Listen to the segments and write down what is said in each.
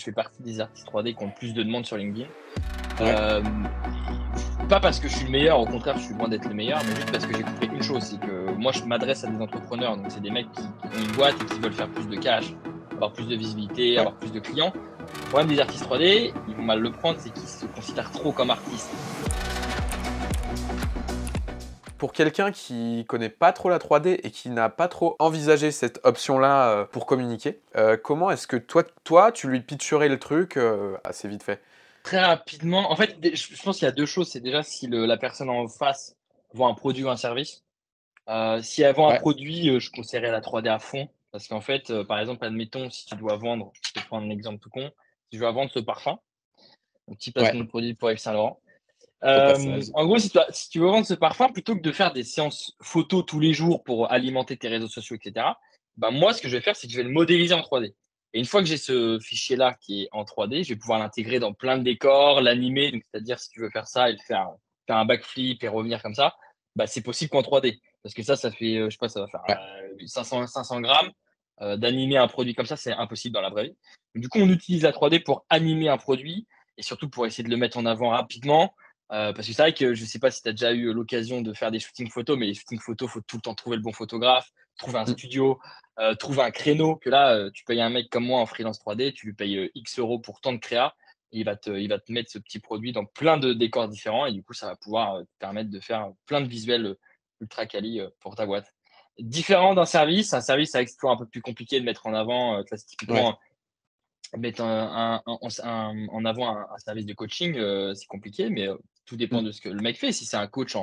je fais partie des artistes 3D qui ont le plus de demandes sur LinkedIn. Ouais. Pas parce que je suis le meilleur, au contraire, je suis loin d'être le meilleur, mais juste parce que j'ai compris une chose, c'est que moi, je m'adresse à des entrepreneurs, donc c'est des mecs qui ont une boîte et qui veulent faire plus de cash, avoir plus de visibilité, avoir plus de clients. Le problème des artistes 3D, ils vont mal le prendre, c'est qu'ils se considèrent trop comme artistes. Pour quelqu'un qui connaît pas trop la 3D et qui n'a pas trop envisagé cette option-là pour communiquer, comment est-ce que toi, tu lui pitcherais le truc assez vite fait? Très rapidement, en fait, je pense qu'il y a deux choses. C'est déjà si la personne en face vend un produit ou un service. Si elle vend un Ouais. produit, je conseillerais la 3D à fond. Parce qu'en fait, par exemple, admettons, si tu dois vendre, je vais prendre un exemple tout con, si je dois vendre ce parfum, un petit placement Ouais. de produit pour Yves Saint Laurent. Au passage. En gros, si tu veux vendre ce parfum, plutôt que de faire des séances photos tous les jours pour alimenter tes réseaux sociaux, etc., bah moi, ce que je vais faire, c'est que je vais le modéliser en 3D. Et une fois que j'ai ce fichier-là qui est en 3D, je vais pouvoir l'intégrer dans plein de décors, l'animer. Donc, c'est-à-dire, si tu veux faire ça et faire un backflip et revenir comme ça, bah, c'est possible qu'en 3D. Parce que ça fait, je sais pas, ça va faire Ouais. 500 grammes. D'animer un produit comme ça, c'est impossible dans la vraie vie. Du coup, on utilise la 3D pour animer un produit et surtout pour essayer de le mettre en avant rapidement. Parce que c'est vrai que je ne sais pas si tu as déjà eu l'occasion de faire des shootings photos, mais les shootings photos, il faut tout le temps trouver le bon photographe, trouver un Mm. studio, trouver un créneau. Que là, tu payes un mec comme moi en freelance 3D, tu lui payes X euros pour tant de créa, et il va te mettre ce petit produit dans plein de décors différents, et du coup, ça va pouvoir te permettre de faire plein de visuels ultra quali pour ta boîte. Différent d'un service, c'est vrai que c'est toujours un peu plus compliqué de mettre en avant. Ça, c'est Ouais. typiquement mettre en avant un service de coaching, c'est compliqué, mais tout dépend Mm. de ce que le mec fait. Si c'est un coach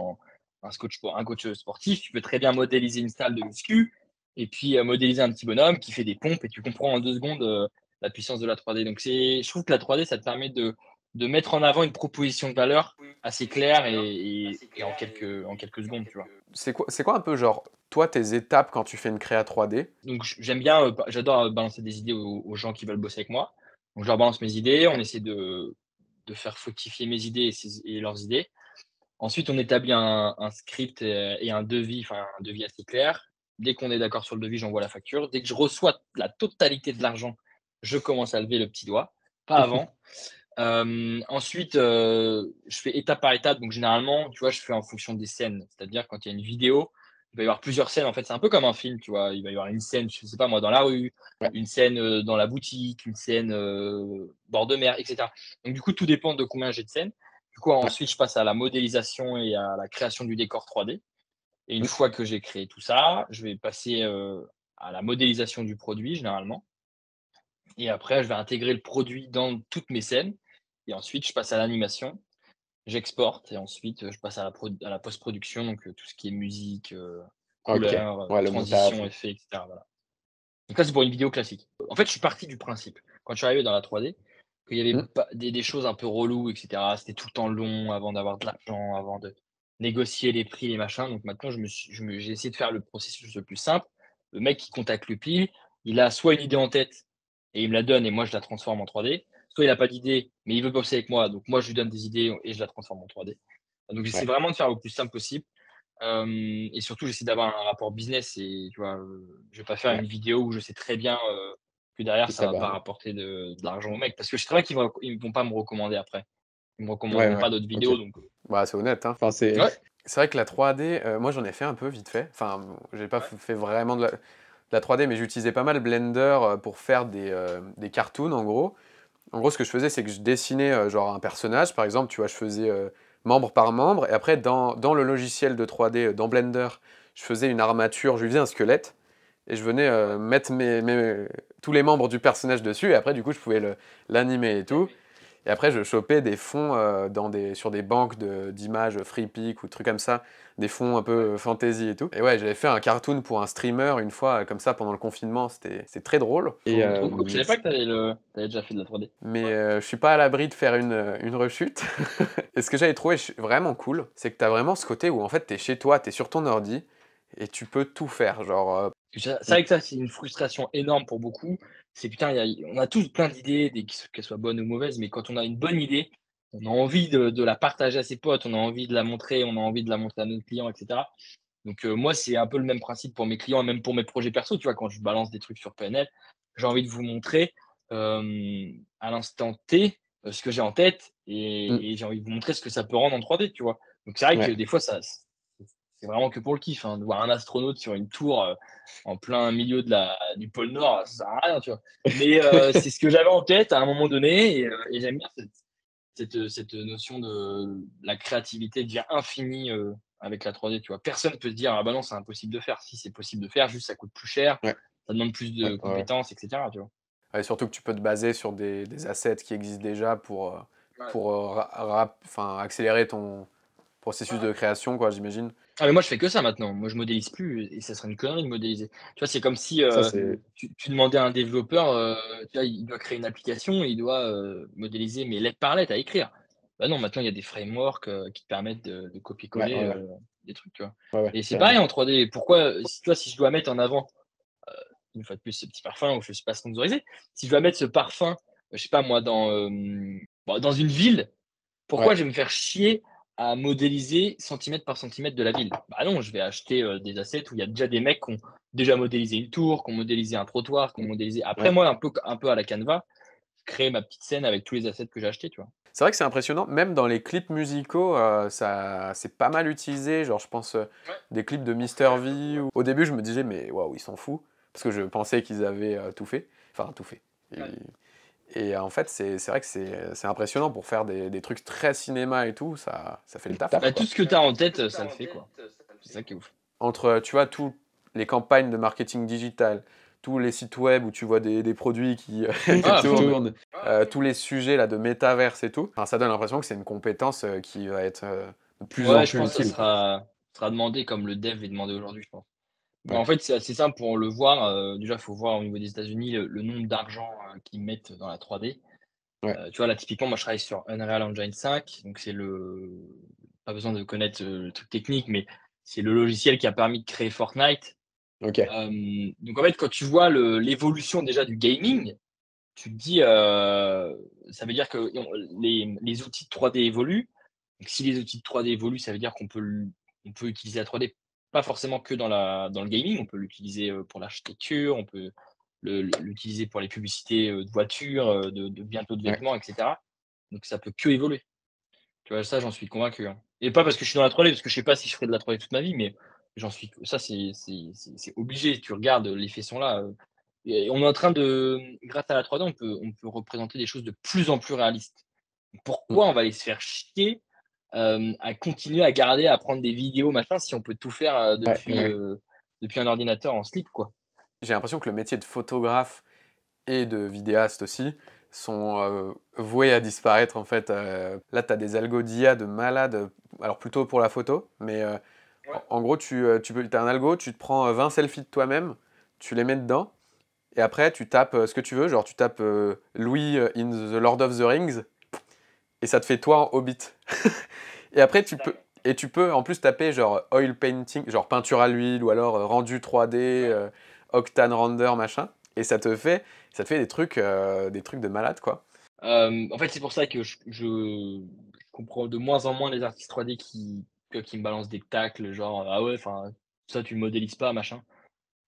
sportif, tu peux très bien modéliser une salle de muscu et puis modéliser un petit bonhomme qui fait des pompes et tu comprends en 2 secondes la puissance de la 3D. Donc je trouve que la 3D, ça te permet de mettre en avant une proposition de valeur assez claire et en quelques secondes, tu vois. C'est quoi un peu genre, toi, tes étapes quand tu fais une créa 3D? Donc j'aime bien, j'adore balancer des idées aux gens qui veulent bosser avec moi. Donc je leur balance mes idées, on essaie de faire fructifier mes idées et leurs idées. Ensuite, on établit un script et un devis assez clair. Dès qu'on est d'accord sur le devis, j'envoie la facture. Dès que je reçois la totalité de l'argent, je commence à lever le petit doigt, pas avant. Ensuite, je fais étape par étape. Donc généralement, tu vois, je fais en fonction des scènes. C'est-à-dire quand il y a une vidéo, il va y avoir plusieurs scènes. En fait, c'est un peu comme un film, tu vois. Il va y avoir une scène, je sais pas moi, dans la rue, Ouais. une scène dans la boutique, une scène bord de mer, etc. Donc du coup, tout dépend de combien j'ai de scènes. Du coup, Ouais. ensuite, je passe à la modélisation et à la création du décor 3D. Et une Mm. fois que j'ai créé tout ça, je vais passer à la modélisation du produit, généralement. Et après, je vais intégrer le produit dans toutes mes scènes. Et ensuite, je passe à l'animation, j'exporte et ensuite, je passe à la post-production, donc tout ce qui est musique, Ok. couleurs, Ouais, le montage. transition, effets, etc. Voilà. Donc là, c'est pour une vidéo classique. En fait, je suis parti du principe, quand je suis arrivé dans la 3D, qu'il y avait Mm. pas des choses un peu reloues, etc. C'était tout le temps long avant d'avoir de l'argent, avant de négocier les prix, les machins. Donc maintenant, j'ai essayé de faire le processus le plus simple. Le mec qui contacte l'UPI, il a soit une idée en tête et il me la donne et moi, je la transforme en 3D. Soit il a pas d'idée, mais il veut bosser avec moi. Donc moi, je lui donne des idées et je la transforme en 3D. Donc j'essaie Ouais. vraiment de faire le plus simple possible. Et surtout, j'essaie d'avoir un rapport business et tu vois, je vais pas faire Ouais. une vidéo où je sais très bien, que derrière Que ça ça va pas va. rapporter de l'argent aux mecs. Parce que je sais très bien qu'ils vont pas me recommander après. Ils me Ouais, recommanderont ouais. pas d'autres Ok. vidéos donc Bah, c'est honnête, hein. Enfin, c'est. ouais. C'est vrai que la 3D, moi j'en ai fait un peu vite fait. Enfin, j'ai pas fait vraiment de la 3D, mais j'utilisais pas mal Blender pour faire des cartoons en gros. En gros, ce que je faisais, c'est que je dessinais genre un personnage, par exemple, tu vois, je faisais membre par membre, et après, dans le logiciel de 3D, dans Blender, je faisais une armature, je lui faisais un squelette, et je venais mettre tous les membres du personnage dessus, et après, du coup, je pouvais l'animer et tout. Et après, je chopais des fonds sur des banques d'images FreePic ou trucs comme ça, des fonds un peu fantasy et tout. Et ouais, j'avais fait un cartoon pour un streamer une fois, comme ça, pendant le confinement, c'est très drôle. Et Trop cool. Je savais pas que tu déjà fait de la 3D. Mais je suis pas à l'abri de faire une rechute. Et ce que j'avais trouvé vraiment cool, c'est que t'as vraiment ce côté où en fait t'es chez toi, t'es sur ton ordi, et tu peux tout faire. Genre, C'est vrai que ça, c'est une frustration énorme pour beaucoup. C'est putain, on a tous plein d'idées, qu'elles soient bonnes ou mauvaises, mais quand on a une bonne idée, on a envie de la partager à ses potes, on a envie de la montrer, on a envie de la montrer à nos clients, etc. Donc moi, c'est un peu le même principe pour mes clients, même pour mes projets perso. Tu vois, quand je balance des trucs sur PNL, j'ai envie de vous montrer à l'instant T, ce que j'ai en tête Mmh. et j'ai envie de vous montrer ce que ça peut rendre en 3D, tu vois? Donc c'est vrai que Ouais. des fois c'est vraiment que pour le kiff, hein, de voir un astronaute sur une tour, en plein milieu du pôle Nord, ça sert à rien, tu vois? Mais c'est ce que j'avais en tête à un moment donné et j'aime bien cette notion de la créativité devient infinie, avec la 3D, tu vois? Personne peut se dire: «Ah bah non, c'est impossible de faire». Si, c'est possible de faire, juste ça coûte plus cher, Ouais, ça demande plus ouais, de ouais, ouais. compétences et cetera, tu vois? Ouais, surtout que tu peux te baser sur des assets qui existent déjà Ouais. pour enfin, accélérer ton processus de création, quoi, j'imagine. Ah mais moi je fais que ça maintenant. Moi je modélise plus et ça serait une connerie de modéliser. Tu vois, c'est comme si, Ça, c'est tu demandais à un développeur, tu vois, il doit créer une application et il doit, modéliser mais lettre par lettre à écrire. Bah non, maintenant il y a des frameworks, qui te permettent de ouais, copier-coller, ouais, ouais, des trucs, tu vois? ouais, ouais, Et c'est pareil carrément. en 3D. Pourquoi, si tu vois, si je dois mettre en avant, une fois de plus ce petit parfum où je ne suis pas sponsorisé, si je dois mettre ce parfum, je sais pas moi dans une ville, pourquoi Ouais, je vais me faire chier à modéliser centimètre par centimètre de la ville? Bah non, je vais acheter, des assets où il y a déjà des mecs qui ont déjà modélisé une tour, qui ont modélisé un trottoir, qui ont mmh, modélisé après ouais. moi un peu à la Canva, je crée ma petite scène avec tous les assets que j'ai achetés, tu vois? C'est vrai que c'est impressionnant, même dans les clips musicaux, ça c'est pas mal utilisé. Genre, je pense, Ouais. des clips de Mister V. Au début, je me disais: «Mais waouh, ils sont fous», parce que je pensais qu'ils avaient, tout fait, enfin tout fait. Ouais. Et en fait, c'est vrai que c'est impressionnant pour faire des trucs très cinéma et tout, ça fait le taf, Taf, Bah, quoi. tout quoi. ce que tu as en tête, ça le fait, quoi. C'est ça qui est ouf. Entre, tu vois, tous les campagnes de marketing digital, tous les sites web où tu vois des produits qui, qui Ah à Qui fond, tournent, tourne. tous les sujets là de métaverse et tout, enfin, ça donne l'impression que c'est une compétence, qui va être, de plus en ouais, je plus pense que ça utile, quoi. sera demandé comme le dev est demandé aujourd'hui, je pense. Mais Ouais, en fait, c'est assez simple pour le voir, déjà, il faut voir au niveau des États-Unis le nombre d'argent, qu'ils mettent dans la 3D. ouais, Tu vois, là, typiquement, moi, je travaille sur Unreal Engine 5, donc c'est pas besoin de connaître, le truc technique, mais c'est le logiciel qui a permis de créer Fortnite. OK. Donc en fait, quand tu vois l'évolution déjà du gaming, tu te dis, ça veut dire que les outils de 3D évoluent. Donc si les outils de 3D évoluent, ça veut dire on peut utiliser la 3D, pas forcément que dans le gaming, on peut l'utiliser, pour l'architecture, on peut l'utiliser pour les publicités, de voitures, de bientôt de Ouais. vêtements et cetera. Donc ça peut que évoluer. Tu vois? Ça, j'en suis convaincu, hein. Et pas parce que je suis dans la 3D, parce que je sais pas si je ferai de la 3D toute ma vie, mais j'en suis ça c'est obligé. Tu regardes, les faits sont là, et on est en train grâce à la 3D, on peut représenter des choses de plus en plus réalistes. Mmh. Pourquoi on va aller se faire chier, à continuer à garder, à prendre des vidéos, machin, si on peut tout faire, Ouais, ouais. depuis un ordinateur en slip, quoi? J'ai l'impression que le métier de photographe et de vidéaste aussi sont, voués à disparaître, en fait. Là, tu as des algos d'IA de malade, alors plutôt pour la photo, mais, Ouais. en gros, tu as un algo, tu te prends, 20 selfies de toi-même, tu les mets dedans. Et après, tu tapes, ce que tu veux, genre tu tapes, Louis, in the Lord of the Rings, et ça te fait toi en Hobbit. Et après, tu peux en plus taper genre oil painting, genre peinture à l'huile, ou alors, rendu 3D, Octane Render, machin, et ça te fait des trucs de malade, quoi. En fait, c'est pour ça que je comprends de moins en moins les artistes 3D qui me balancent des tacles genre: «Ah ouais, enfin, ça tu le modélises pas, machin».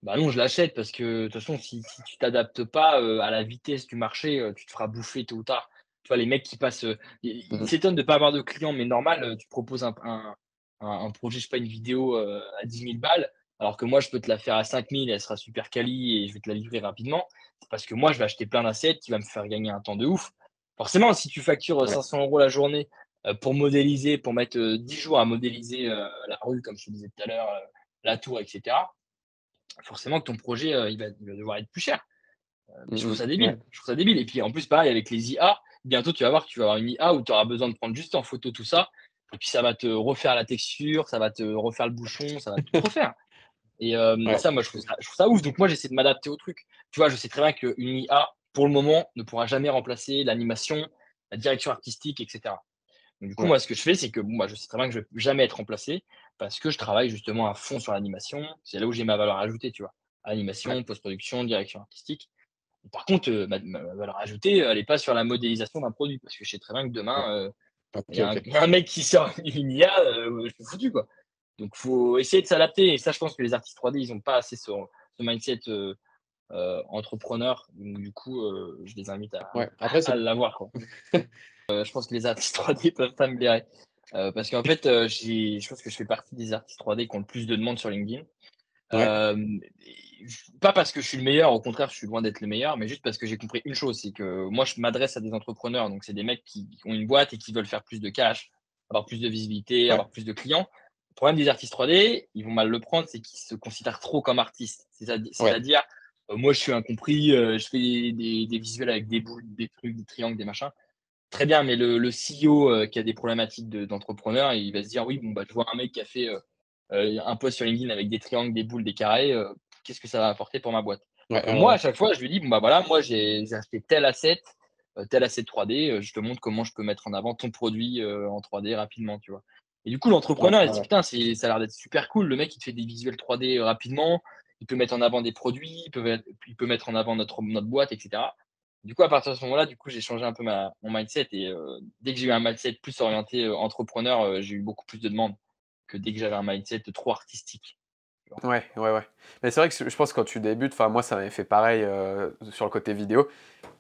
Bah non, je l'achète parce que de toute façon, si tu t'adaptes pas, à la vitesse du marché, tu te feras bouffer tôt ou tard. Tu vois, les mecs qui passent, ils Mmh. s'étonnent de pas avoir de clients, mais normal, tu proposes un projet, je sais pas, une vidéo, à 10 000 balles, alors que moi, je peux te la faire à 5 000 et elle sera super quali et je vais te la livrer rapidement. C'est parce que moi, je vais acheter plein d'assets qui va me faire gagner un temps de ouf. Forcément, si tu factures, Ouais, 500 € la journée, pour modéliser, pour mettre, 10 jours à modéliser, la rue, comme je te disais tout à l'heure, la tour et cetera, forcément que ton projet, il va devoir être plus cher. Mais je mmh trouve mh. ça Ouais, débile. Je trouve ça débile et puis en plus pareil avec les IA, bientôt tu vas voir que tu vas avoir une IA où tu auras besoin de prendre juste en photo tout ça et puis ça va te refaire la texture, ça va te refaire le bouchon, ça va tout te refaire et ouais, ça moi je trouve ça ouf donc moi j'essaie de m'adapter au truc. Tu vois? Je sais très bien qu'une IA pour le moment ne pourra jamais remplacer l'animation, la direction artistique et cetera. Donc du coup, ouais, moi, ce que je fais, c'est que bon, bah, je sais très bien que je vais jamais être remplacé parce que je travaille justement à fond sur l'animation. C'est là où j'ai ma valeur ajoutée, tu vois? ouais. Animation, post-production, direction artistique. Par contre, ma valeur ajoutée, elle est pas sur la modélisation d'un produit parce que je sais très bien que Ouais. demain, il OK, y a un OK. il y a un mec qui sort une IA, je suis foutu, quoi. Donc faut essayer de s'adapter et ça, je pense que les artistes 3D, ils ont pas assez ce mindset, entrepreneurs. Donc, du coup, je les invite Ouais, après, à c'est. l'avoir, quoi. Je pense que les artistes 3D peuvent pas me blairer. Parce qu'en fait, je pense que je fais partie des artistes 3D qui ont le plus de demandes sur LinkedIn. Ouais, Pas parce que je suis le meilleur, au contraire, je suis loin d'être le meilleur, mais juste parce que j'ai compris une chose, c'est que moi, je m'adresse à des entrepreneurs, donc c'est des mecs qui ont une boîte et qui veulent faire plus de cash, avoir plus de visibilité, ouais, avoir plus de clients. Le problème des artistes 3D, ils vont mal le prendre, c'est qu'ils se considèrent trop comme artistes. ouais, C'est-à-dire, moi, je suis incompris, je fais des visuels avec des boules, des trucs, des triangles, des machins. Très bien, mais le CEO qui a des problématiques d'entrepreneur, il va se dire, oui, bon, bah, je vois un mec qui a fait un post sur LinkedIn avec des triangles, des boules, des carrés, qu'est-ce que ça va apporter pour ma boîte? ouais, Alors que ouais, moi, ouais. à chaque fois, je lui dis, bon, bah voilà, moi, j'ai acheté tel asset 3D, je te montre comment je peux mettre en avant ton produit en 3D rapidement, tu vois. Et du coup, Ouais, l'entrepreneur, il ouais, se dit, ouais. putain, ça a l'air d'être super cool. Le mec, il te fait des visuels 3D rapidement, il peut mettre en avant des produits, il peut mettre en avant notre boîte, etc. Du coup, à partir de ce moment-là, du coup, j'ai changé un peu mon mindset et dès que j'ai eu un mindset plus orienté entrepreneur, j'ai eu beaucoup plus de demandes que dès que j'avais un mindset trop artistique. Tu vois. Ouais, ouais, ouais. Mais c'est vrai que je pense que quand tu débutes, enfin moi ça m'avait fait pareil sur le côté vidéo.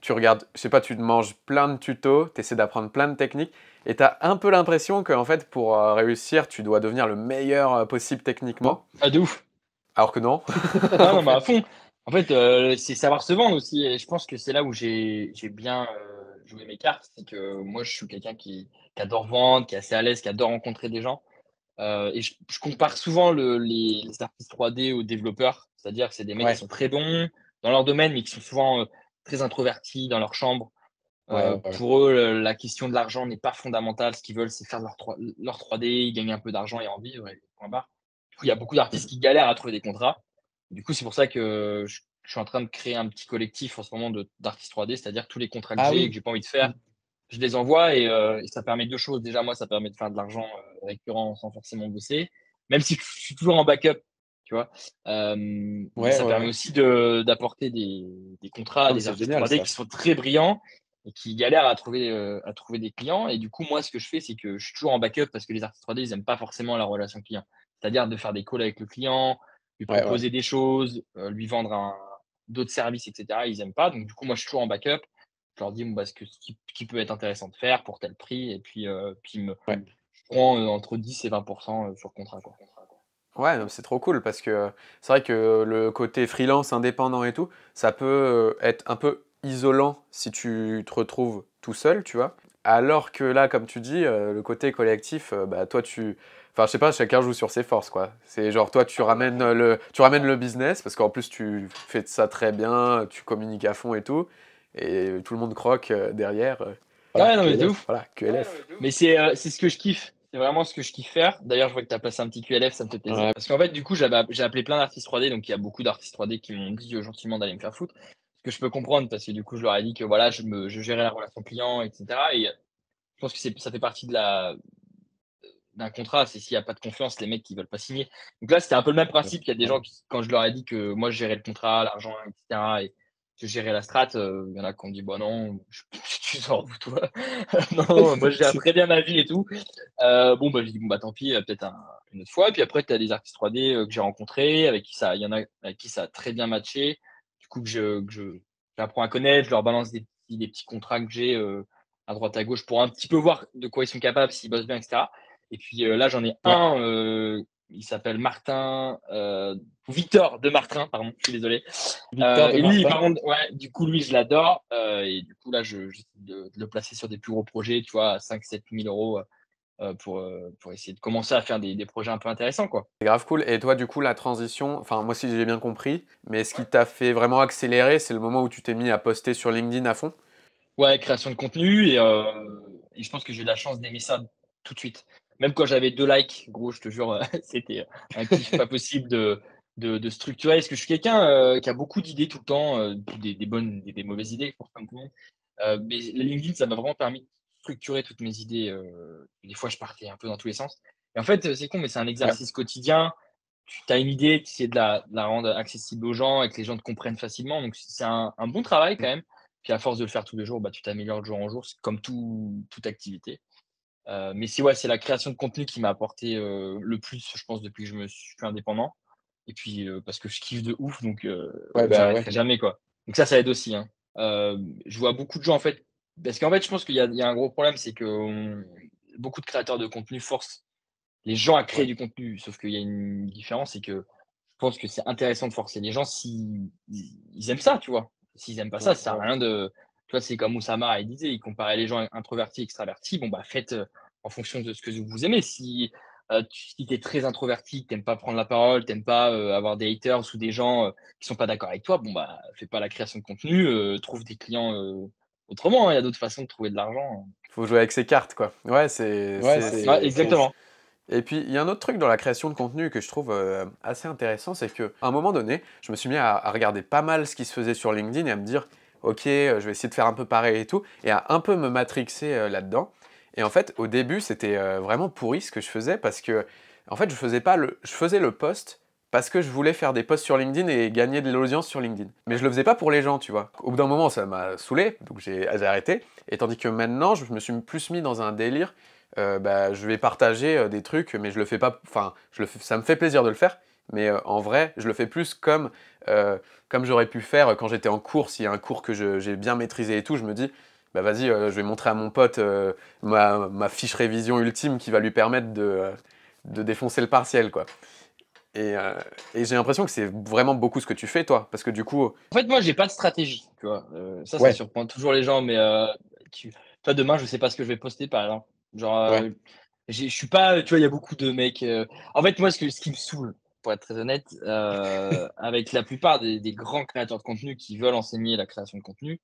Tu regardes, je sais pas, tu te manges plein de tutos, tu essaies d'apprendre plein de techniques, et tu as un peu l'impression qu'en fait pour réussir, tu dois devenir le meilleur possible techniquement. Ah, de ouf. Alors que non, Ah en non, mais à fait. fond. En fait, c'est savoir se vendre aussi. Et je pense que c'est là où j'ai bien joué mes cartes. C'est que moi, je suis quelqu'un qui adore vendre, qui est assez à l'aise, qui adore rencontrer des gens. Et je compare souvent les artistes 3D aux développeurs. C'est-à-dire que c'est des mecs qui Ouais, sont très bons dans leur domaine, mais qui sont souvent très introvertis dans leur chambre. ouais, ouais, ouais. Pour eux, la question de l'argent n'est pas fondamentale. Ce qu'ils veulent, c'est faire leur 3D, ils gagnent un peu d'argent et en vivre, et point barre. Du coup, il y a beaucoup d'artistes qui galèrent à trouver des contrats. Du coup, c'est pour ça que je suis en train de créer un petit collectif en ce moment d'artistes 3D, c'est-à-dire tous les contrats que Ah j'ai et que oui. j'ai pas envie de faire, je les envoie et ça permet deux choses. Déjà, moi, ça permet de faire de l'argent récurrent sans forcément bosser, même si je suis toujours en backup, tu vois. Mais Ouais, ça ouais, permet ouais. aussi d'apporter des contrats à Non, mais des c'est artistes génial 3D ça. qui sont très brillants et qui galèrent à trouver des clients. Et du coup, moi, ce que je fais, c'est que je suis toujours en backup parce que les artistes 3D, ils n'aiment pas forcément la relation client. C'est-à-dire de faire des calls avec le client, lui Ouais, ouais. proposer des choses, lui vendre d'autres services, etc. Ils n'aiment pas. Donc, du coup, moi, je suis toujours en backup. Je leur dis bon, bah, ce qui peut être intéressant de faire pour tel prix. Et puis Ouais. je prends entre 10 et 20% sur contrat, quoi. Ouais, non, c'est trop cool parce que c'est vrai que le côté freelance, indépendant et tout, ça peut être un peu isolant si tu te retrouves tout seul, tu vois. Alors que là, comme tu dis, le côté collectif, bah toi tu, enfin je sais pas, chacun joue sur ses forces quoi. C'est genre toi tu ramènes le business parce qu'en plus tu fais ça très bien, tu communiques à fond et tout, et tout le monde croque derrière. Voilà, Ouais, non, mais de QLF. ouf. voilà, QLF. Mais c'est ce que je kiffe. C'est vraiment ce que je kiffe faire. D'ailleurs, je vois que tu as placé un petit QLF, ça me fait plaisir. Ouais, Parce qu'en fait, du coup, j'ai appelé plein d'artistes 3D, donc il y a beaucoup d'artistes 3D qui m'ont dit gentiment d'aller me faire foutre. Ce que je peux comprendre, parce que du coup, je leur ai dit que voilà, je gérais la relation client, etc. Et je pense que ça fait partie d'un contrat. C'est s'il n'y a pas de confiance, les mecs qui veulent pas signer. Donc là, c'était un peu le même principe. Il y a des gens qui, quand je leur ai dit que moi, je gérais le contrat, l'argent, etc. Et je gérais la strat, il y en a qui ont dit, bah non, tu sors d'où toi? Non, moi, je gère très bien ma vie et tout. Bon, bah, j'ai dit, bon, bah, tant pis, peut-être une autre fois. Et puis après, tu as des artistes 3D que j'ai rencontrés, il y en a avec qui ça a très bien matché. Du coup, j'apprends à connaître, je leur balance des petits contrats que j'ai à droite à gauche pour un petit peu voir de quoi ils sont capables, s'ils bossent bien, etc. Et puis là, j'en ai ouais. un, il s'appelle Martin, Victor de Martin, pardon, je suis désolé. Victor de Et lui, Martin. par contre, ouais, du coup, lui, je l'adore. Et du coup, là, j'essaie de le placer sur des plus gros projets, tu vois, à 5 7 000 euros pour essayer de commencer à faire des projets un peu intéressants, quoi. C'est grave cool. Et toi, du coup, la transition, enfin, moi, si j'ai bien compris, mais ce qui t'a fait vraiment accélérer, c'est le moment où tu t'es mis à poster sur LinkedIn à fond? Ouais, création de contenu et je pense que j'ai eu la chance d'aimer ça tout de suite. Même quand j'avais 2 likes, gros, je te jure, c'était un kiff pas possible de structurer. Parce que je suis quelqu'un qui a beaucoup d'idées tout le temps, des bonnes et des mauvaises idées, pour comme tout le monde. Mais le LinkedIn, ça m'a vraiment permis de structurer toutes mes idées. Des fois, je partais un peu dans tous les sens. Et en fait, c'est con, mais c'est un Ouais, exercice quotidien. Tu as une idée, tu essaies de la rendre accessible aux gens et que les gens te comprennent facilement. Donc, c'est un bon travail quand même. Puis à force de le faire tous les jours, bah, tu t'améliores de jour en jour, c'est comme toute activité. Mais ouais, c'est la création de contenu qui m'a apporté le plus, je pense, depuis que je suis indépendant. Et puis, parce que je kiffe de ouf, donc Ouais, bah, ouais. j'arrêterai jamais, quoi. Donc ça aide aussi, hein. Je vois beaucoup de gens, en fait parce qu'en fait, je pense qu'il y a un gros problème, c'est que beaucoup de créateurs de contenu forcent les gens à créer Ouais. du contenu. Sauf qu'il y a une différence, c'est que je pense que c'est intéressant de forcer les gens si ils aiment ça, tu vois? S'ils aiment pas ça, Ouais, ça sert à ouais. rien de tu vois, c'est comme Oussama, il disait, il comparait les gens introvertis, extravertis. Bon, bah, faites, en fonction de ce que vous aimez. Si tu es très introverti, que tu pas prendre la parole, tu pas, avoir des haters ou des gens, qui sont pas d'accord avec toi, bon, bah, fais pas la création de contenu, trouve des clients, autrement, hein. Il y a d'autres façons de trouver de l'argent. Faut jouer avec ses cartes, quoi. Ouais, c'est Ouais, c'est Ouais, c'est exactement. et puis, il y a un autre truc dans la création de contenu que je trouve assez intéressant, c'est qu'à un moment donné, je me suis mis à regarder pas mal ce qui se faisait sur LinkedIn et à me dire, ok, je vais essayer de faire un peu pareil et tout, et à un peu me matrixer là-dedans. Et en fait, au début, c'était vraiment pourri ce que je faisais parce que, en fait, je faisais le post parce que je voulais faire des posts sur LinkedIn et gagner de l'audience sur LinkedIn. Mais je le faisais pas pour les gens, tu vois. Au bout d'un moment, ça m'a saoulé, donc j'ai arrêté. Et tandis que maintenant, je me suis plus mis dans un délire bah, je vais partager des trucs, mais je le fais pas. Enfin, ça me fait plaisir de le faire, mais en vrai, je le fais plus comme j'aurais pu faire quand j'étais en cours. S'il y a un cours que j'ai bien maîtrisé et tout, je me dis, bah vas-y, je vais montrer à mon pote ma fiche révision ultime qui va lui permettre de défoncer le partiel, quoi. Et, euh, et j'ai l'impression que c'est vraiment beaucoup ce que tu fais, toi, parce que du coup, En fait, moi, j'ai pas de stratégie, tu vois? Ça ouais, surprend toujours les gens, mais toi, demain, je sais pas ce que je vais poster, par exemple. Genre, ouais. je suis pas tu vois, il y a beaucoup de mecs, en fait, moi, ce qui me saoule, pour être très honnête, avec la plupart des grands créateurs de contenu qui veulent enseigner la création de contenu,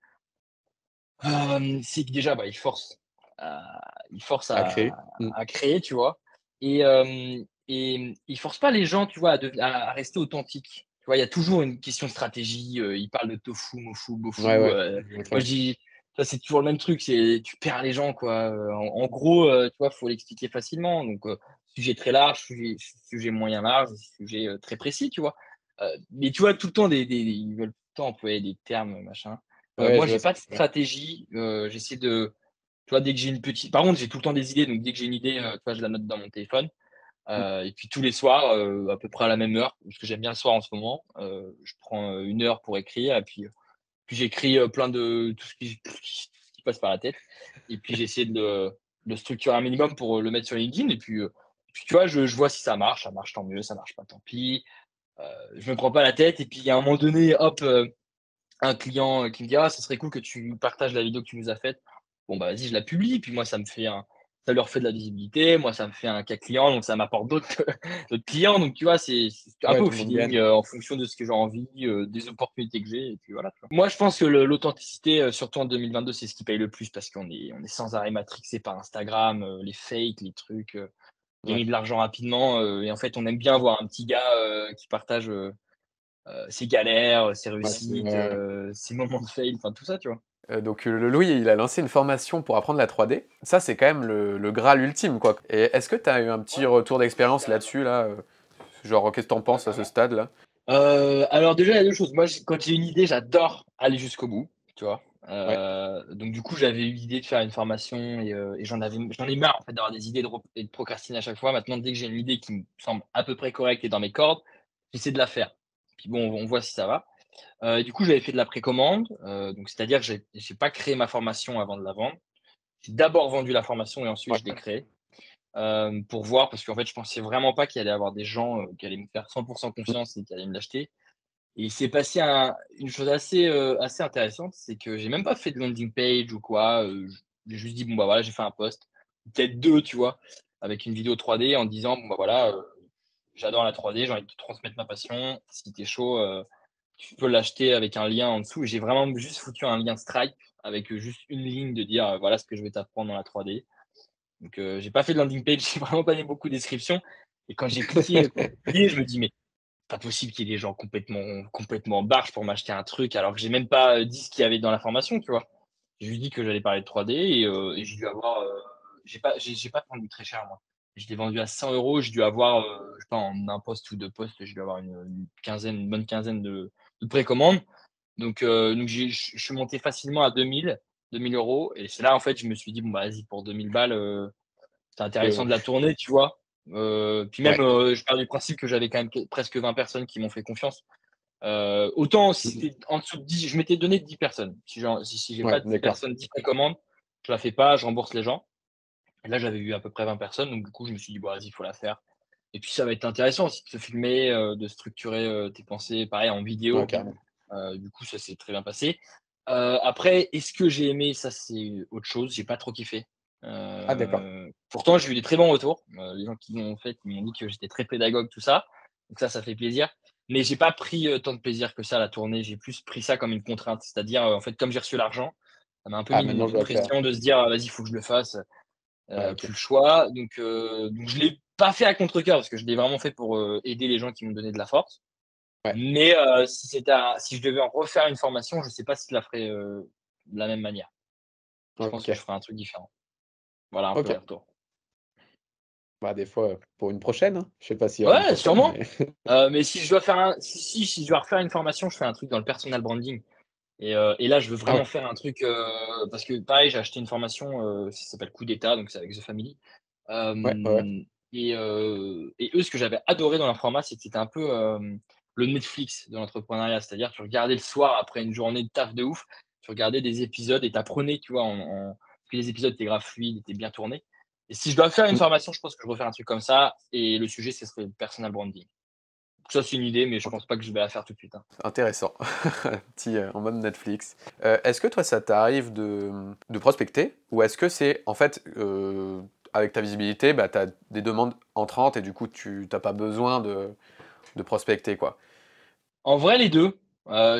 c'est que déjà, bah, ils forcent À créer. Mmh. à créer, tu vois? Et ils forcent pas les gens, tu vois, à rester authentiques. Tu vois, il y a toujours une question de stratégie, ils parlent de tofu, mofu, bofu, Ouais, ouais, moi exactement. je dis ça c'est toujours le même truc, c'est tu perds les gens, quoi, en gros, tu vois, faut l'expliquer facilement donc sujet très large, sujet moyen large, sujet, très précis, tu vois? Mais tu vois, tout le temps ils veulent tout le temps employer des termes, machin. Ouais, Moi, je vois j'ai ce que pas de tu veux dire. stratégie, j'essaie de tu vois, dès que j'ai une petite par contre, j'ai tout le temps des idées, donc dès que j'ai une idée, tu vois, je la note dans mon téléphone, Mmh. et puis tous les soirs, à peu près à la même heure, parce que j'aime bien le soir en ce moment, je prends, 1 heure pour écrire et puis j'écris, plein de tout ce qui passe par la tête et puis j'essaie de le structurer un minimum pour, le mettre sur LinkedIn et puis tu vois, je vois si ça marche tant mieux, ça marche pas tant pis, je me prends pas la tête et puis à un moment donné, hop, un client, qui me dit: «Ah, ça serait cool que tu partages la vidéo que tu nous as faite». Bon, bah, vas-y, je la publie, puis moi, ça leur fait de la visibilité, moi, ça me fait un cas client, donc ça m'apporte d'autres d'autres clients, donc tu vois, c'est un Ouais, peu au tout le monde feeling, gagne. en fonction de ce que j'ai envie, des opportunités que j'ai et puis voilà, tu vois? Moi, je pense que l'authenticité, surtout en 2022, c'est ce qui paye le plus parce qu'on est sans arrêt matrixé par Instagram, les fakes, les trucs, Ouais. gagner de l'argent rapidement, et en fait, on aime bien voir un petit gars, qui partage, ses galères, ses Ouais, c'est réussites, ouais, ouais. ses moments de fail, enfin tout ça, tu vois? donc le Louis, il a lancé une formation pour apprendre la 3D. Ça, c'est quand même le Graal ultime, quoi. Et est-ce que tu as eu un petit retour d'expérience là-dessus, là genre, qu'est-ce que t'en penses à ce stade-là? Alors déjà, il y a 2 choses. Moi, quand j'ai une idée, j'adore aller jusqu'au bout, tu vois? Ouais. Donc du coup, j'avais eu l'idée de faire une formation et j'en ai marre en fait d'avoir des idées et de procrastiner à chaque fois. Maintenant, dès que j'ai une idée qui me semble à peu près correcte et dans mes cordes, j'essaie de la faire. Puis bon, on voit si ça va. Du coup, j'avais fait de la précommande, donc c'est-à-dire que j'ai pas créé ma formation avant de la vendre. J'ai d'abord vendu la formation et ensuite Ouais. je l'ai créée, pour voir parce qu'en fait, je pensais vraiment pas qu'il allait y avoir des gens, qui allaient me faire 100 Mmh. confiance et qui allaient me l'acheter et il s'est passé une chose assez intéressante, c'est que j'ai même pas fait de landing page ou quoi, j'ai juste dit: «Bon, bah, voilà, j'ai fait un post», peut-être 2, tu vois? Avec une vidéo 3D en disant: «Bon, bah, voilà, j'adore la 3D, j'ai envie de te transmettre ma passion. Si tu es chaud, tu peux l'acheter avec un lien en dessous». Et j'ai vraiment juste foutu un lien Stripe avec, juste une ligne de dire, «Voilà ce que je vais t'apprendre dans la 3D». Donc, j'ai pas fait de landing page, j'ai vraiment pas mis beaucoup de description et quand j'ai cliqué pour publier, je me dis: «Mais pas possible qu'il y ait des gens complètement barges pour m'acheter un truc alors que j'ai même pas, dit ce qu'il y avait dans la formation», tu vois? J'ai juste dit que j'allais parler de 3D et j'ai dû avoir, j'ai pas vendu très cher moi. Je l'ai vendu à 100 €, j'ai dû avoir, je sais pas en un post ou 2 posts, j'ai dû avoir une bonne quinzaine de précommandes. Donc je suis monté facilement à 2 000 € et c'est là en fait je me suis dit: «Bon bah vas-y pour 2 000 balles, c'est Que intéressant de la tourner», tu vois? Puis même, Ouais. je pars du principe que j'avais quand même presque 20 personnes qui m'ont fait confiance. Autant si Mmh. c'était en dessous de 10, je m'étais donné 10 personnes. Si j'ai Ouais, pas 10 d'accord. personnes, 10 précommandes, je la fais pas, je rembourse les gens. Et là, j'avais eu à peu près 20 personnes, donc du coup, je me suis dit: «Bon, vas-y, il faut la faire». Et puis ça va être intéressant aussi de se filmer, de structurer, tes pensées, pareil en Ouais, vidéo. carrément. Du coup, ça s'est très bien passé. Après, est-ce que j'ai aimé? Ça, c'est autre chose, j'ai pas trop kiffé. Ah d'accord. Pourtant, j'ai eu des très bons retours. Les gens qui l'ont fait, ils m'ont dit que j'étais très pédagogue, tout ça. Donc ça fait plaisir. Mais j'ai pas pris, tant de plaisir que ça à la tournée. J'ai plus pris ça comme une contrainte. C'est-à-dire, en fait, comme j'ai reçu l'argent, ça m'a un peu Ah mis maintenant je une dois le faire. pression de se dire: «Ah vas-y, il faut que je le fasse». Ouais, Plus OK. le choix. Donc je l'ai pas fait à contre-cœur parce que je l'ai vraiment fait pour, aider les gens qui m'ont donné de la force. Ouais. Mais si je devais en refaire une formation, je sais pas si je la ferais, de la même manière. Je pense que je OK. ferais un truc différent. Voilà un peu OK. le retour. Bah, des fois, pour une prochaine, hein. Je sais pas s'il y aura une Ouais, prochaine, sûrement, mais mais si je dois faire un si je dois refaire une formation, je fais un truc dans le personal branding et là, je veux ah vraiment ouais. faire un truc, parce que pareil, j'ai acheté une formation, ça s'appelle Coup d'état, donc c'est avec The Family. Ouais, ouais, ouais. Et eux, ce que j'avais adoré dans leur format, c'est que c'était un peu, le Netflix de l'entrepreneuriat. C'est-à-dire, tu regardais le soir après une journée de taf de ouf, tu regardais des épisodes et tu apprenais, tu vois, parce que les épisodes étaient grave fluides, étaient bien tournés. Et si je dois faire une Mmh. formation, je pense que je refais un truc comme ça et le sujet, ce serait le personal branding. Donc ça, c'est une idée, mais je OK. pense pas que je vais la faire tout de suite, hein. Intéressant. Petit, en mode Netflix. Est-ce que toi, ça t'arrive de prospecter? Ou est-ce que c'est en fait, avec ta visibilité, bah, tu as des demandes entrantes et du coup tu tu pas besoin de prospecter, quoi? En vrai, les 2.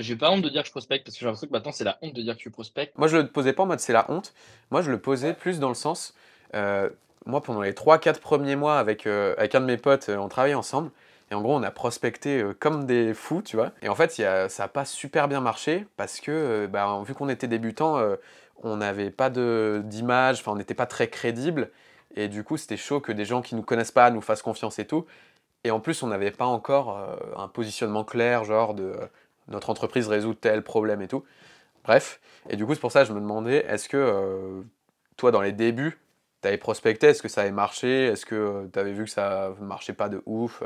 J'ai pas honte de dire que je prospecte parce que j'ai l'impression que maintenant, c'est la honte de dire que tu prospectes. Moi, je le posais pas en mode c'est la honte. Moi, je le posais Ouais. plus dans le sens, moi, pendant les 3 4 premiers mois avec un de mes potes, on travaillait ensemble et en gros, on a prospecté, comme des fous, tu vois? Et en fait, ça a pas super bien marché parce que, bah, vu qu'on était débutants, on n'avait pas d'image, enfin, on n'était pas très crédible et du coup, c'était chaud que des gens qui nous connaissent pas nous fassent confiance et tout. Et en plus, on n'avait pas encore, un positionnement clair, genre de, «Notre entreprise résout tel problème» et tout. Bref, et du coup, c'est pour ça que je me demandais, est-ce que, toi, dans les débuts, tu avais prospecté? Est-ce que ça avait marché? Est-ce que, tu avais vu que ça marchait pas de ouf?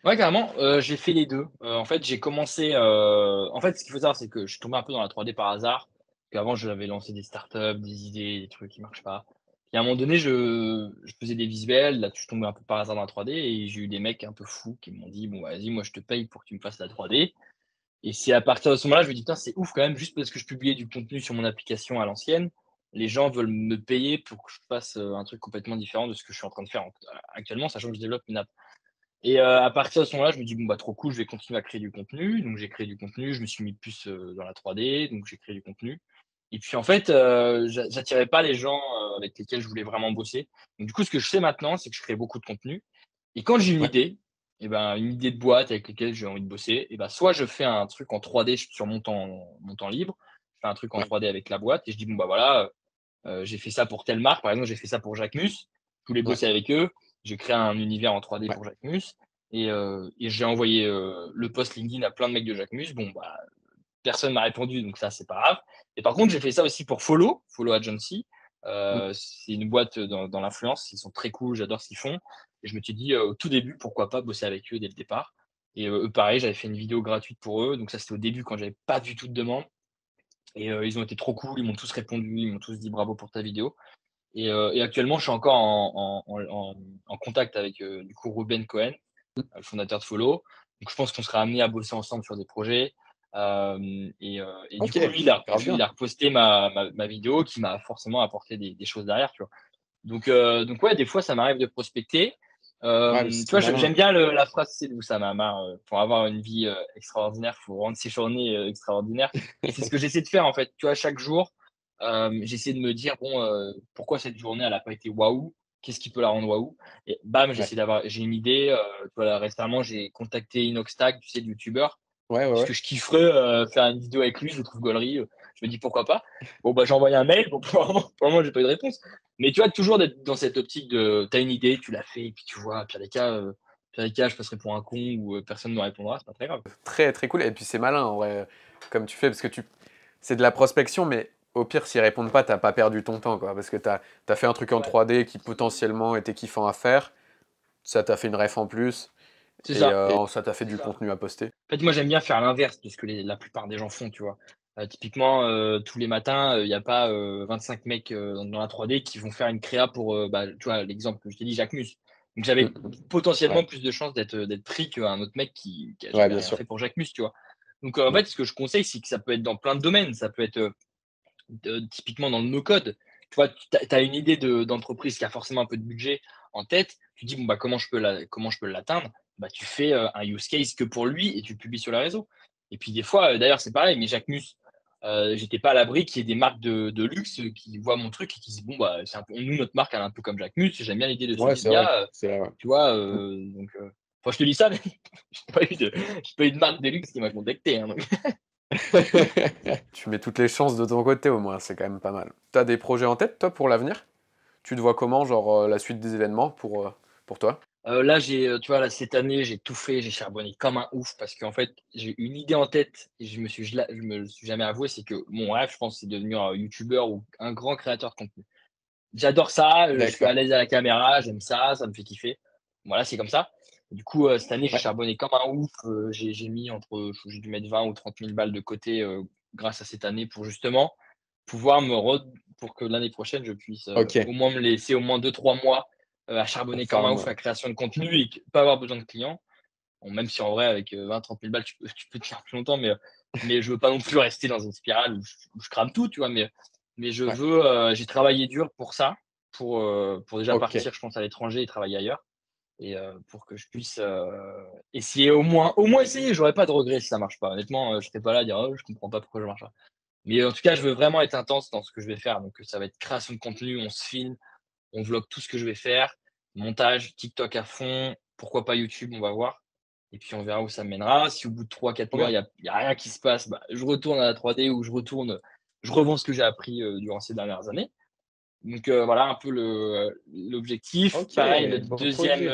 Ouais, carrément, j'ai fait les 2. En fait, j'ai commencé, en fait, ce qu'il faut savoir, c'est que je suis tombé un peu dans la 3D par hasard. Qu'avant, j'avais lancé des startups, des idées, des trucs qui marchent pas. Et à un moment donné, je faisais des visuels, là, je suis tombé un peu par hasard dans la 3D et j'ai eu des mecs un peu fous qui m'ont dit: «Bon, vas-y, moi, je te paye pour que tu me fasses la 3D». Et c'est à partir de ce moment-là, je me dis: «Putain, c'est ouf quand même, juste parce que je publiais du contenu sur mon application à l'ancienne, les gens veulent me payer pour que je fasse, un truc complètement différent de ce que je suis en train de faire actuellement, sachant que je développe une app». Et à partir de ce moment-là, je me dis: «Bon, bah, trop cool, je vais continuer à créer du contenu». Donc j'ai créé du contenu, je me suis mis plus, dans la 3D, donc j'ai créé du contenu. Et puis en fait, j'attirais pas les gens, avec lesquels je voulais vraiment bosser. Donc du coup, ce que je fais maintenant, c'est que je crée beaucoup de contenu et quand j'ai une Ouais. idée et ben, une idée de boîte avec laquelle j'ai envie de bosser et ben, soit je fais un truc en 3D sur mon temps libre, je fais un truc en Ouais. 3D avec la boîte et je dis: «Bon, bah, voilà, j'ai fait ça pour telle marque». Par exemple, j'ai fait ça pour Jacquemus. Je voulais Ouais. bosser avec eux. J'ai créé un univers en 3D Ouais. pour Jacquemus et j'ai envoyé, le post LinkedIn à plein de mecs de Jacquemus. Bon, bah, personne m'a répondu, donc ça, c'est pas grave. Et par contre, j'ai fait ça aussi pour Follow Agency. Mmh. C'est une boîte dans l'influence. Ils sont très cool, j'adore ce qu'ils font. Et je me suis dit, au tout début, pourquoi pas bosser avec eux dès le départ. Et eux, pareil, j'avais fait une vidéo gratuite pour eux. Donc ça, c'était au début quand j'avais pas du tout de demande. Et ils ont été trop cool. Ils m'ont tous répondu. Ils m'ont tous dit bravo pour ta vidéo. Et actuellement, je suis encore en contact avec du coup Ruben Cohen, Mmh. le fondateur de Follow. Donc je pense qu'on sera amené à bosser ensemble sur des projets. Et du OK, coup, lui, grave bien. il a reposté ma vidéo qui m'a forcément apporté des choses derrière, tu vois. Donc ouais, des fois, ça m'arrive de prospecter. Ouais, mais Tu c'est vois, malin. j'aime bien la phrase, c'est d'où ça m'a marre. Pour avoir une vie extraordinaire, il faut rendre ses journées extraordinaires. Et c'est ce que j'essaie de faire en fait. Tu vois, chaque jour, j'essaie de me dire, bon, pourquoi cette journée, elle n'a pas été waouh? Qu'est-ce qui peut la rendre waouh? Et bam, Ouais. j'ai une idée. Tu vois, là, récemment, j'ai contacté Inoxtag, tu sais, le youtubeur, Ouais, ouais, parce ouais. que je kifferais faire une vidéo avec lui, je le trouve gaulerie. Je me dis pourquoi pas. Bon, bah, j'ai envoyé un mail. Bon, pour le moment, j'ai pas eu de réponse. Mais tu vois, toujours d'être dans cette optique de tu as une idée, tu l'as fait, et puis tu vois, pire des cas, je passerai pour un con ou personne ne me répondra, c'est pas très grave. Très, très cool et puis c'est malin en vrai, comme tu fais parce que c'est de la prospection mais au pire s'ils répondent pas, tu pas perdu ton temps quoi. Parce que tu as fait un truc en Ouais. 3D qui potentiellement était kiffant à faire. ça t'a fait une ref en plus C'est et ça. ça t'a fait du contenu à poster. En fait, moi, j'aime bien faire l'inverse de ce que la plupart des gens font, tu vois. Typiquement, tous les matins, il n'y a pas 25 mecs dans la 3D qui vont faire une créa pour, tu vois, l'exemple que je t'ai dit, Jacques Mus. Donc, j'avais potentiellement Ouais. plus de chances d'être pris qu'un autre mec qui a Ouais, jamais bien rien sûr. fait pour Jacques Mus, tu vois. Donc, en fait, ce que je conseille, c'est que ça peut être dans plein de domaines. Ça peut être typiquement dans le no-code. Tu vois, tu as une idée d'entreprise qui a forcément un peu de budget en tête. Tu dis, bon, bah, comment je peux l'atteindre? Bah, tu fais un use case que pour lui et tu le publies sur les réseaux. Et puis, des fois, d'ailleurs, c'est pareil, mais Jacques Mus, j'étais pas à l'abri qu'il y ait des marques de luxe qui voient mon truc et qui se disent, bon, bah, nous, notre marque, elle est un peu comme Jacques Mus. J'aime bien l'idée de ce Ouais, petit c'est vrai. gars. C'est vrai, ouais. Tu vois, donc, enfin, je te dis ça, mais j'ai pas eu de marque de luxe qui m'a contacté. Hein, donc. Tu mets toutes les chances de ton côté au moins, c'est quand même pas mal. T'as des projets en tête, toi, pour l'avenir? Tu te vois comment, genre, la suite des événements pour toi? Là, tu vois, là, cette année, j'ai tout fait, j'ai charbonné comme un ouf parce qu'en fait, j'ai une idée en tête et je me le suis jamais avoué, c'est que mon rêve, je pense, c'est de devenir youtubeur ou un grand créateur de contenu. J'adore ça, je suis à D'accord. l'aise à la caméra, j'aime ça me fait kiffer. Voilà, c'est comme ça. Du coup, cette année, j'ai Ouais. charbonné comme un ouf. J'ai mis j'ai dû mettre 20 ou 30 000 balles de côté grâce à cette année pour justement pouvoir pour que l'année prochaine, je puisse Ok. au moins me laisser au moins 2 3 mois à Pour charbonner comme faire un ouf la création de contenu et pas avoir besoin de clients. Bon, même si en vrai, avec 20 30 000 balles, tu peux tenir plus longtemps, mais je veux pas non plus rester dans une spirale où je crame tout, tu vois. Mais ouais. j'ai travaillé dur pour ça, pour déjà Ok. partir, je pense, à l'étranger et travailler ailleurs. Et pour que je puisse essayer au moins essayer. J'aurais pas de regrets si ça marche pas. Honnêtement, je serais pas là à dire oh, je comprends pas pourquoi je marche pas. Mais en tout cas, je veux vraiment être intense dans ce que je vais faire. Donc, ça va être création de contenu, on se filme, on vlog tout ce que je vais faire, montage, TikTok à fond, pourquoi pas YouTube, on va voir. Et puis, on verra où ça me mènera. Si au bout de 3 4 mois, Ouais. y a rien qui se passe, bah, je retourne à la 3D ou je revends ce que j'ai appris durant ces dernières années. Donc, voilà un peu l'objectif. Ok. Pareil, le Beau deuxième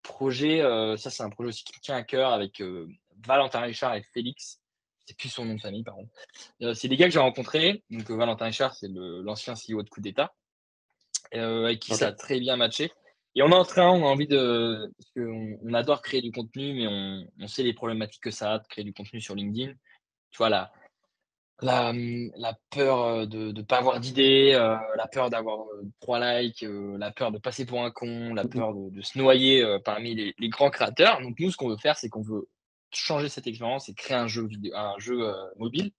projet. projet, ça, c'est un projet aussi qui me tient à cœur avec Valentin Richard et Félix. C'est plus son nom de famille, par contre. C'est des gars que j'ai rencontrés. Donc, Valentin Richard, c'est l'ancien CEO de Coup d'État, avec qui Ok. ça a très bien matché. Et on est en train, on a envie parce qu'on adore créer du contenu, mais on sait les problématiques que ça a de créer du contenu sur LinkedIn. Tu vois, la peur de ne pas avoir d'idées, la peur d'avoir 3 likes, la peur de passer pour un con, la Mhm. peur de se noyer parmi les grands créateurs. Donc, nous, ce qu'on veut faire, c'est qu'on veut changer cette expérience et créer un jeu mobile.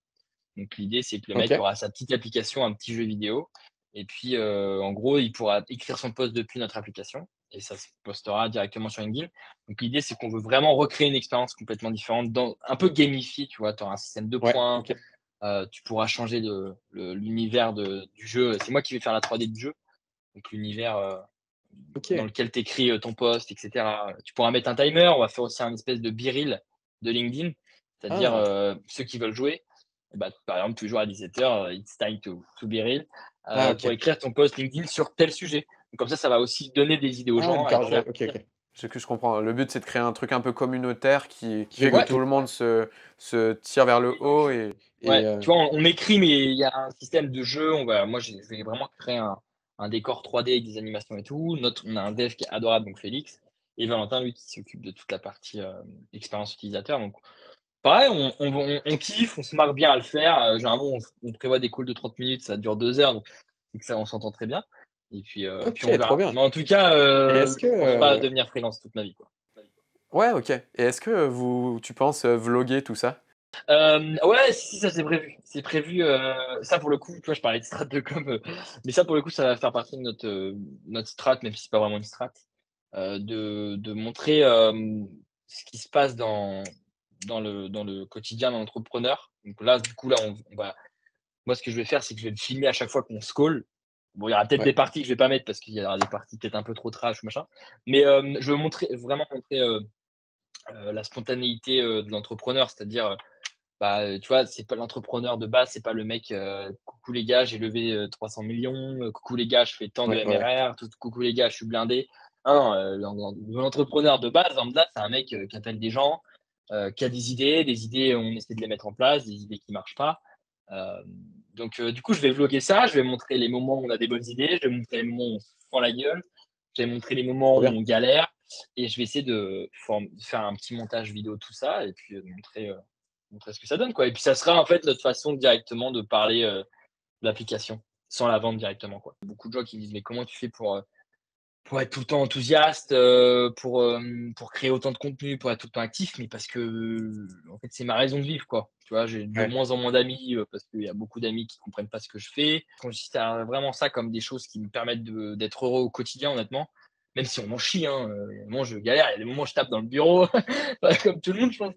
Donc l'idée, c'est que le mec Ok. aura sa petite application, un petit jeu vidéo et puis, en gros, il pourra écrire son post depuis notre application et ça se postera directement sur LinkedIn. Donc l'idée, c'est qu'on veut vraiment recréer une expérience complètement différente un peu gamifiée, tu vois? Tu auras un système de Ouais. points, Ok. tu pourras changer l'univers du jeu. C'est moi qui vais faire la 3D du jeu, donc l'univers, dans Ok. lequel tu écris, ton post et cetera. Tu pourras mettre un timer, on va faire aussi un espèce de BeReal de LinkedIn, c'est-à-dire, Ah. ceux qui veulent jouer, bah, par exemple, toujours à 17 h, it's time to BeReal, Ah, pour ok. écrire ton post LinkedIn sur tel sujet. Donc comme ça va aussi donner des idées aux Ah, gens et d'accord. Ok, convertir. ok. Je comprends. Le but, c'est de créer un truc un peu communautaire qui fait que J'ai Ouais, tout le monde se tire vers le haut et ouais, et tu vois, on écrit, mais il y a un système de jeu. Moi, je vais vraiment créer un décor 3D avec des animations et tout. On a un dev qui est adorable, donc Félix, et Valentin, lui, qui s'occupe de toute la partie expérience utilisateur. Donc, pareil, on kiffe, on se marre bien à le faire. Généralement, on prévoit des calls de 30 minutes, ça dure 2 heures, donc c'est que ça, on s'entend très bien. Et puis ok, on trop verra. bien. Mais en tout cas, Et est-ce que je pense pas devenir freelance toute ma vie, quoi. ouais, ok. Et est-ce que tu penses vloguer tout ça? Ouais, si, ça c'est prévu. C'est prévu. Ça pour le coup, tu vois, je parlais de strat de com, mais ça pour le coup, ça va faire partie de notre strat, même si c'est pas vraiment une strat, de montrer ce qui se passe dans le quotidien d'un entrepreneur. Donc là, du coup, là, moi, ce que je vais faire, c'est que je vais me filmer à chaque fois qu'on se call. Bon, il y aura peut-être des ouais. parties que je vais pas mettre parce qu'il y aura des parties peut-être un peu trop trash ou machin. Mais je veux vraiment montrer la spontanéité de l'entrepreneur, c'est-à-dire bah, tu vois, c'est pas l'entrepreneur de base, c'est pas le mec, coucou les gars, j'ai levé 300 millions, coucou les gars, je fais tant de Ouais, ouais. MRR, coucou les gars, je suis blindé. Non, non, l'entrepreneur de base, lambda, c'est un mec qui appelle des gens, qui a des idées, on essaie de les mettre en place, des idées qui marchent pas. Euh, donc, du coup, je vais vlogger ça, je vais montrer les moments où on a des bonnes idées, je vais montrer les moments où on se fend la gueule, Je vais montrer les moments où Bien. on galère et je vais essayer de faire un petit montage vidéo, tout ça, et puis montrer ce que ça donne, quoi. Et puis ça sera en fait notre façon directement de parler de l'application sans la vendre directement, quoi. Beaucoup de gens qui me disent mais comment tu fais pour être tout le temps enthousiaste, pour créer autant de contenu, pour être tout le temps actif, mais parce que, en fait, c'est ma raison de vivre, quoi. Tu vois? J'ai de Ouais. moins en moins d'amis, parce qu'il y a beaucoup d'amis qui comprennent pas ce que je fais. Je considère vraiment ça comme des choses qui me permettent d'être heureux au quotidien, honnêtement. Même si on m'en chie, hein, il y a des moments où je galère, il y a des moments où je tape dans le bureau, comme tout le monde, je pense.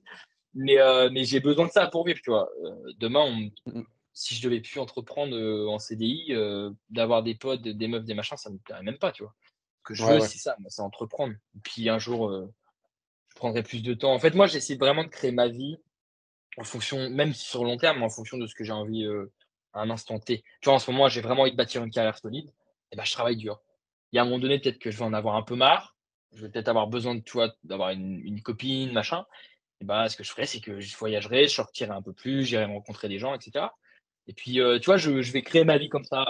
Mais j'ai besoin de ça pour vivre, tu vois? Demain, Mmh. si je devais plus entreprendre, en CDI, d'avoir des potes, des meufs, des machins, ça me plairait même pas, tu vois? Ce que je Ouais, veux, ouais. c'est ça, moi, c'est entreprendre. Et puis un jour, je prendrai plus de temps. En fait, moi, j'essaie vraiment de créer ma vie en fonction, même sur le long terme, en fonction de ce que j'ai envie, à un instant T. Tu vois, en ce moment, j'ai vraiment envie de bâtir une carrière solide, et ben, je travaille dur. Il y a un moment donné, peut-être que je vais en avoir un peu marre, je vais peut-être avoir besoin de, tu vois, d'avoir une copine, machin. Et bah, ce que je ferais, c'est que je voyagerais, je sortirais un peu plus, j'irais rencontrer des gens, et cetera. Et puis, tu vois, je vais créer ma vie comme ça,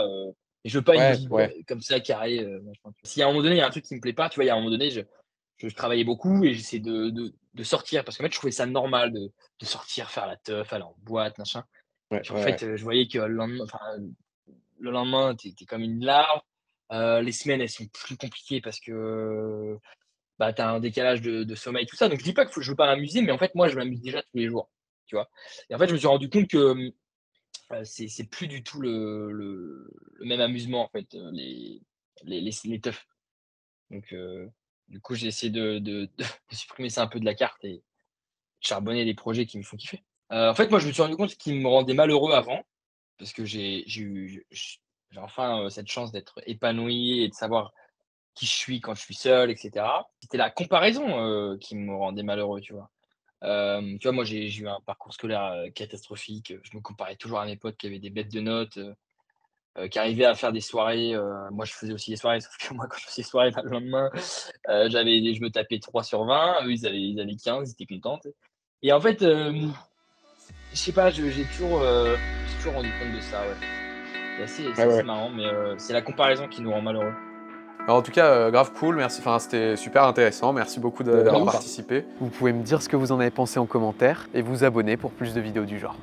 et je veux pas une Ouais, vie, ouais. comme ça carrée, machin. Si à un moment donné, il y a un truc qui me plaît pas, tu vois, il y a un moment donné, je travaillais beaucoup et j'essaie de sortir parce qu'en fait, je trouvais ça normal de sortir, faire la teuf, aller en boîte, machin. Ouais, Puis en ouais, fait, ouais. je voyais que le lendemain, tu es comme une larve. Les semaines, elles sont plus compliquées parce que, bah, tu as un décalage de sommeil, tout ça. Donc je dis pas que je veux pas m'amuser, mais en fait, moi, je m'amuse déjà tous les jours, tu vois? Et en fait, je me suis rendu compte que, c'est plus du tout le même amusement, en fait, les teufs. Donc du coup, j'ai essayé de supprimer ça un peu de la carte et charbonner des projets qui me font kiffer. En fait, moi, je me suis rendu compte ce qui me rendait malheureux avant, parce que j'ai enfin, cette chance d'être épanoui et de savoir qui je suis quand je suis seul, et cetera. C'était la comparaison, qui me rendait malheureux, tu vois? Tu vois, moi, j'ai eu un parcours scolaire, catastrophique, je me comparais toujours à mes potes qui avaient des bêtes de notes, qui arrivaient à faire des soirées, moi, je faisais aussi des soirées, sauf que moi, quand je faisais des soirées, bah, le lendemain, je me tapais 3/20, eux, ils avaient 15, ils étaient contents, tu sais? Et en fait, je sais pas, j'ai toujours rendu compte de ça, ouais. Ouais, C'est ouais, assez ouais. marrant, mais c'est la comparaison qui nous rend malheureux. Alors, en tout cas, grave cool, merci. Enfin, c'était super intéressant. Merci beaucoup De d'avoir ouf. participé. Vous pouvez me dire ce que vous en avez pensé en commentaire et vous abonner pour plus de vidéos du genre.